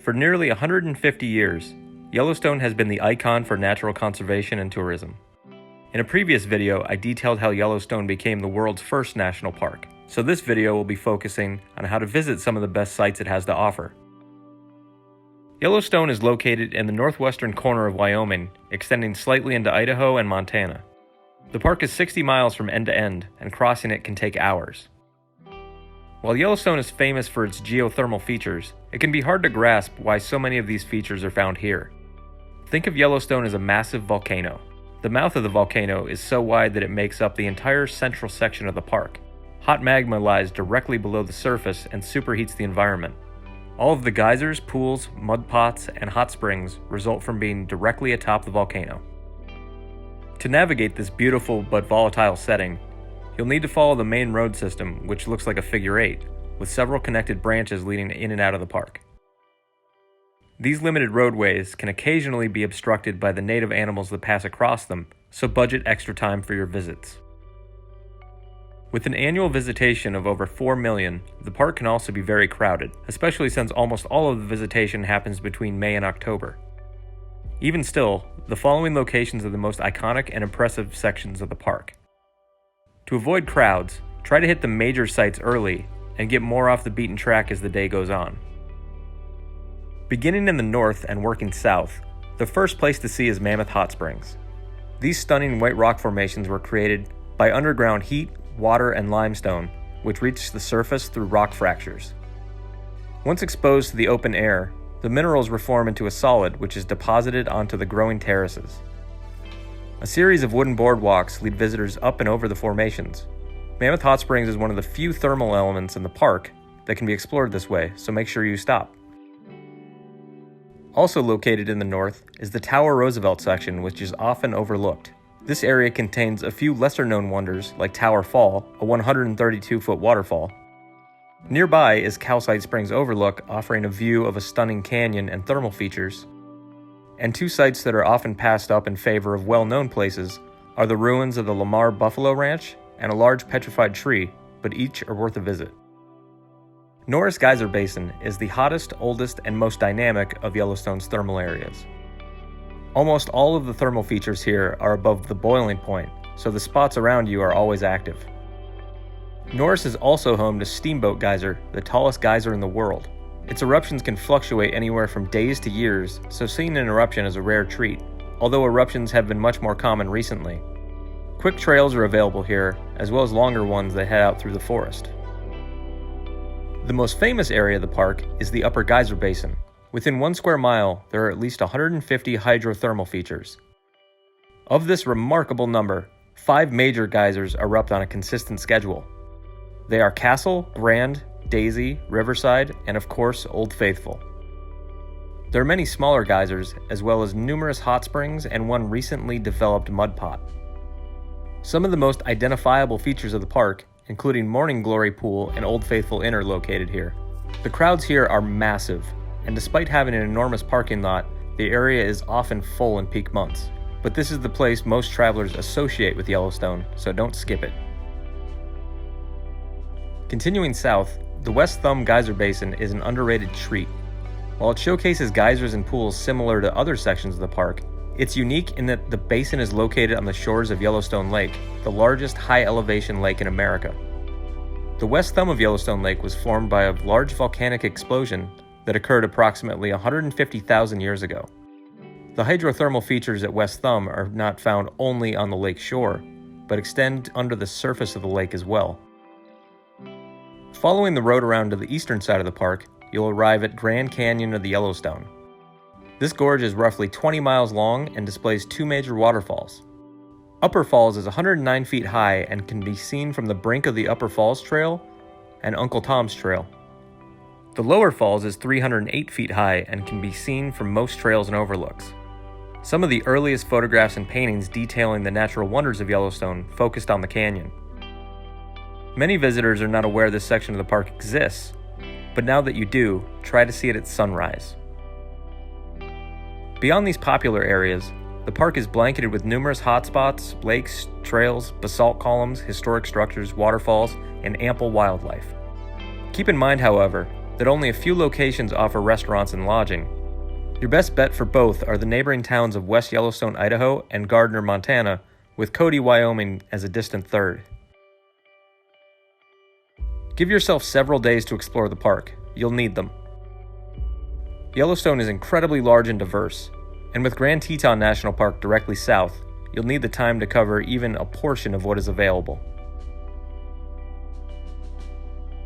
For nearly 150 years, Yellowstone has been the icon for natural conservation and tourism. In a previous video, I detailed how Yellowstone became the world's first national park, so this video will be focusing on how to visit some of the best sites it has to offer. Yellowstone is located in the northwestern corner of Wyoming, extending slightly into Idaho and Montana. The park is 60 miles from end to end, and crossing it can take hours. While Yellowstone is famous for its geothermal features, it can be hard to grasp why so many of these features are found here. Think of Yellowstone as a massive volcano. The mouth of the volcano is so wide that it makes up the entire central section of the park. Hot magma lies directly below the surface and superheats the environment. All of the geysers, pools, mud pots, and hot springs result from being directly atop the volcano. To navigate this beautiful but volatile setting, you'll need to follow the main road system, which looks like a figure 8, with several connected branches leading in and out of the park. These limited roadways can occasionally be obstructed by the native animals that pass across them, so budget extra time for your visits. With an annual visitation of over 4 million, the park can also be very crowded, especially since almost all of the visitation happens between May and October. Even still, the following locations are the most iconic and impressive sections of the park. To avoid crowds, try to hit the major sites early and get more off the beaten track as the day goes on. Beginning in the north and working south, the first place to see is Mammoth Hot Springs. These stunning white rock formations were created by underground heat, water, and limestone, which reach the surface through rock fractures. Once exposed to the open air, the minerals reform into a solid which is deposited onto the growing terraces. A series of wooden boardwalks lead visitors up and over the formations. Mammoth Hot Springs is one of the few thermal elements in the park that can be explored this way, so make sure you stop. Also located in the north is the Tower Roosevelt section, which is often overlooked. This area contains a few lesser-known wonders like Tower Fall, a 132-foot waterfall. Nearby is Calcite Springs Overlook, offering a view of a stunning canyon and thermal features. And two sites that are often passed up in favor of well-known places are the ruins of the Lamar Buffalo Ranch and a large petrified tree, but each are worth a visit. Norris Geyser Basin is the hottest, oldest, and most dynamic of Yellowstone's thermal areas. Almost all of the thermal features here are above the boiling point, so the spots around you are always active. Norris is also home to Steamboat Geyser, the tallest geyser in the world. Its eruptions can fluctuate anywhere from days to years, so seeing an eruption is a rare treat, although eruptions have been much more common recently. Quick trails are available here, as well as longer ones that head out through the forest. The most famous area of the park is the Upper Geyser Basin. Within 1 square mile, there are at least 150 hydrothermal features. Of this remarkable number, 5 major geysers erupt on a consistent schedule. They are Castle, Grand, Daisy, Riverside, and of course, Old Faithful. There are many smaller geysers, as well as numerous hot springs and one recently developed mud pot. Some of the most identifiable features of the park, including Morning Glory Pool and Old Faithful Inn, are located here. The crowds here are massive, and despite having an enormous parking lot, the area is often full in peak months. But this is the place most travelers associate with Yellowstone, so don't skip it. Continuing south, the West Thumb Geyser Basin is an underrated treat. While it showcases geysers and pools similar to other sections of the park, it's unique in that the basin is located on the shores of Yellowstone Lake, the largest high-elevation lake in America. The West Thumb of Yellowstone Lake was formed by a large volcanic explosion that occurred approximately 150,000 years ago. The hydrothermal features at West Thumb are not found only on the lake shore, but extend under the surface of the lake as well. Following the road around to the eastern side of the park, you'll arrive at Grand Canyon of the Yellowstone. This gorge is roughly 20 miles long and displays 2 major waterfalls. Upper Falls is 109 feet high and can be seen from the brink of the Upper Falls Trail and Uncle Tom's Trail. The Lower Falls is 308 feet high and can be seen from most trails and overlooks. Some of the earliest photographs and paintings detailing the natural wonders of Yellowstone focused on the canyon. Many visitors are not aware this section of the park exists, but now that you do, try to see it at sunrise. Beyond these popular areas, the park is blanketed with numerous hotspots, lakes, trails, basalt columns, historic structures, waterfalls, and ample wildlife. Keep in mind, however, that only a few locations offer restaurants and lodging. Your best bet for both are the neighboring towns of West Yellowstone, Idaho, and Gardner, Montana, with Cody, Wyoming as a distant third. Give yourself several days to explore the park. You'll need them. Yellowstone is incredibly large and diverse, and with Grand Teton National Park directly south, you'll need the time to cover even a portion of what is available.